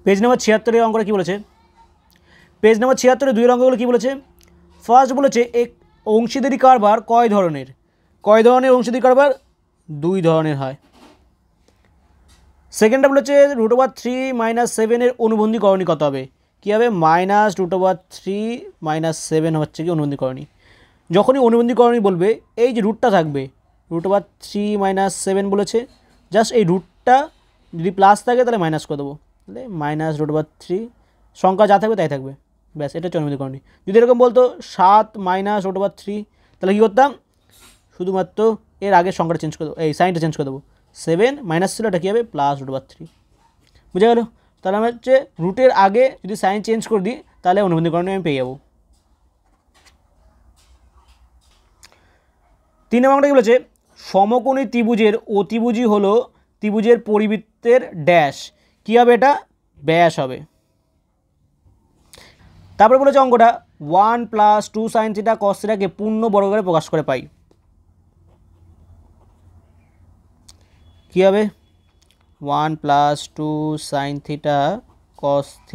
Page number 76 অঙ্কটা কী বলেছে? Page number 76 দুই অঙ্কগুলো কী বলেছে? ফার্স্ট বলেছে এক অংশীদারি কারবার কয় ধরনের? কয় ধরনের অংশীদারি কারবার? দুই ধরনের হয়। সেকেন্ডটা বলেছে √3 - 7 এর অনুবন্ধী করণী কত হবে? কী হবে? -√3 - 7 হচ্ছে কি অনুবন্ধী করণী। যখনই অনুবন্ধী করণী বলবে এই যে রুটটা থাকবে, √3 - 7 বলেছে, জাস্ট এই রুটটা যদি প্লাস থাকে তাহলে মাইনাস করে দেবো, তাহলে -√3 সংখ্যা যা থাকবে তাই থাকবে, ব্যাস এটা হচ্ছে অনুবন্ধী করণী। যদি এরকম বলতো 7 - √3 তাহলে কী করতাম? শুধুমাত্র এর আগের সংখ্যাটা চেঞ্জ করে দেবো, এই সাইনটা চেঞ্জ করে দেবো, 7 মাইনাস ছিল এটা কী হবে? +√3। বুঝে গেল? তাহলে আমরা হচ্ছে রুটের আগে যদি সাইন চেঞ্জ করে দিই তাহলে অনুবন্ধী করণী আমি পেয়ে যাবো। 3 নম্বরটা কী বলেছে? সমকোণী ত্রিভুজের অতিভুজই হলো ত্রিভুজের পরিবৃত্তের ড্যাশ। কী হবে এটা? ব্যাস হবে। তারপরে বলেছে অঙ্কটা 1 + 2 sin θ cos θ কে পূর্ণ বর্গরে প্রকাশ করে পাই। কী হবে? 1 + 2 sin θ cos θ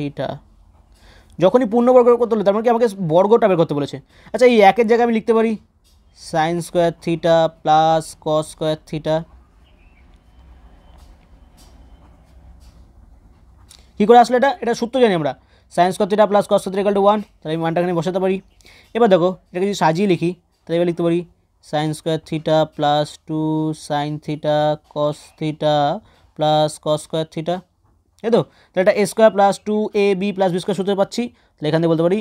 যখনই পূর্ণ বর্গ করতে হলে তার মানে কি আমাকে বর্গটা বের করতে বলেছে। আচ্ছা, এই একের জায়গায় আমি লিখতে পারি sin² θ + cos² θ। কী করে আসলে এটা? এটা সূত্র জানি আমরা, sin² θ + cos² θ = 1, তাহলে আমি মানটা এখানে বসাতে পারি। এবার দেখো এটাকে যদি সাজিয়ে লিখি তাহলে এবার লিখতে পারি sin² θ + 2 sin θ cos θ + cos² θ, তাই তো? তাহলে এটা a² + 2ab + b² সূত্রে পাচ্ছি, তাহলে এখান থেকে বলতে পারি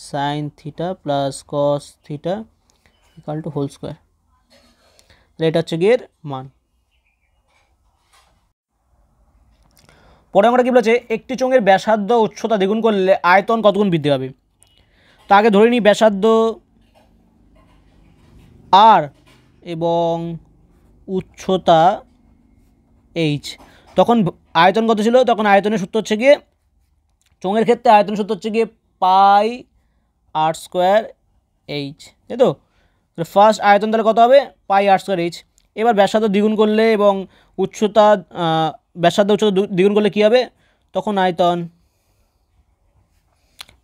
sin θ + cos θ = হোল স্কোয়ার। তাহলে এটা হচ্ছে গিয়ে এর মান। পরে আমরা কী বলেছে? একটি চোঙের ব্যাসার্ধ উচ্চতা দ্বিগুণ করলে আয়তন কতগুণ বৃদ্ধি পাবে? তো আগে ধরে নিই ব্যাসার্ধ আর এবং উচ্চতা h, তখন আয়তন কত ছিল? তখন আয়তনের সূত্র হচ্ছে গিয়ে, চোঙের ক্ষেত্রে আয়তনের সূত্র হচ্ছে গিয়ে πr²h, তাই তো? ফার্স্ট আয়তন তাহলে কত হবে? πr²h। এবার ব্যাসার্ধ দ্বিগুণ করলে এবং উচ্চতা ব্যাসার্ধ উচ্চতা দ্বিগুণ করলে কী হবে? তখন আয়তন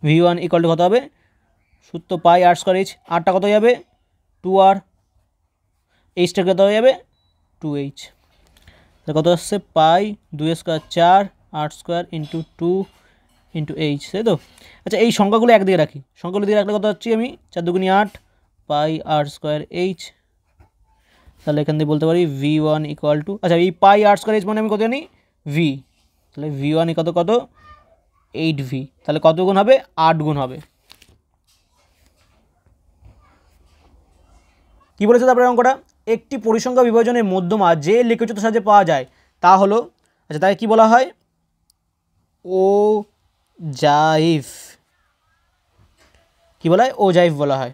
v1 = কত হবে? সূত্র πr²h, আরটা কত হয়ে যাবে? 2r, এইচটা কত হয়ে যাবে? 2h। তাহলে কত আসছে? π2 স্কোয়ার 4 8² × 2 × h, তাই তো? আচ্ছা, এই সংখ্যাগুলো একদিকে রাখি, সংখ্যাগুলো দিয়ে রাখলে কত হচ্ছে? আমি 4 × 2 = 8 πr²h। তাহলে এখান থেকে বলতে পারি v1 = আচ্ছা এই πr²h মানে আমি কত জানি? v, তাহলে v1 কত 8v, তাহলে কত গুণ হবে? 8 গুণ হবে। কী বলেছে তারপরে অঙ্কটা? একটি পরিসংখ্যা বিভাজনের মধ্যমা যে লেখচিত্র সাহায্যে পাওয়া যায় তা হলো, আচ্ছা তাই কী বলা হয়? ওজাইভ। কী বলা হয়? ওজাইভ বলা হয়।